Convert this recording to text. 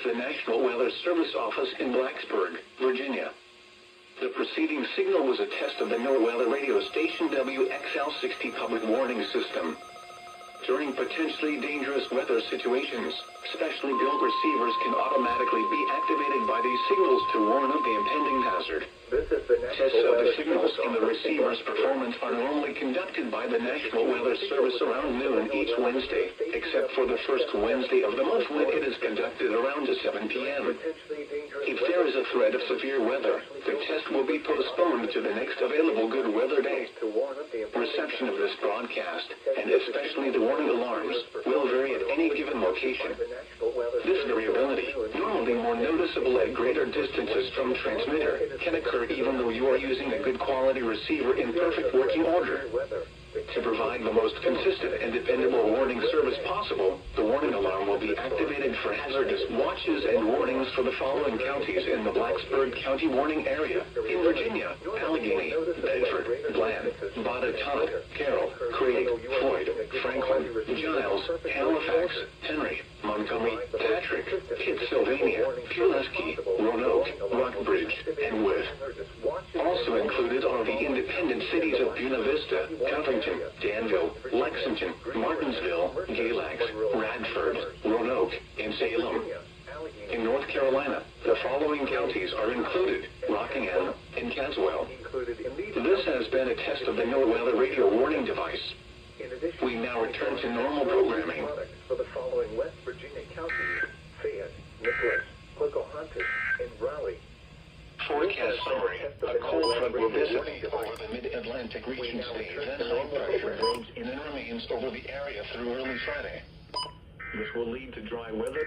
the National Weather Service office in Blacksburg, Virginia. The preceding signal was a test of the NOAA weather radio station WXL-60 public warning system. During potentially dangerous weather situations, specially built receivers can automatically be activated by these signals to warn of the impending hazard. Tests of the signals and the receiver's performance are normally conducted by the National Weather Service around noon each Wednesday, except for the first Wednesday of the month when it is conducted around 7 p.m. If there is a threat of severe weather, the test will be postponed to the next available good weather day. Reception of this broadcast, and especially the warning alarms, will vary at any given location. This variability, normally more noticeable at greater distances from transmitter, can occur even though you are using a good quality receiver in perfect working order. To provide the most consistent and dependable warning service possible, the warning alarm will be activated for hazardous watches and warnings for the following counties in the Blacksburg County warning area: in Virginia, Allegheny, Bedford, Bland, Botetourt, Carroll, Craig, Floyd, Franklin, Giles, Halifax, Henry, Montgomery, Patrick, Pittsylvania, Pulaski, Roanoke, Rockbridge, and Wythe. Also included are the independent cities of Buena Vista, Covington, Danville, Lexington, Martinsville, Galax, Radford, Roanoke, and Salem. In North Carolina, the following counties are included: Rockingham and Caswell. This has been a test of the NOAA weather radio warning device. We now return to normal programming. For the following West Virginia counties: Fayette, Nicholas, Pocahontas, and Raleigh. Forecast summary. A cold front will dissipate over the mid-Atlantic region today, then high pressure moves in and remains over the area through early Friday. This will lead to dry weather.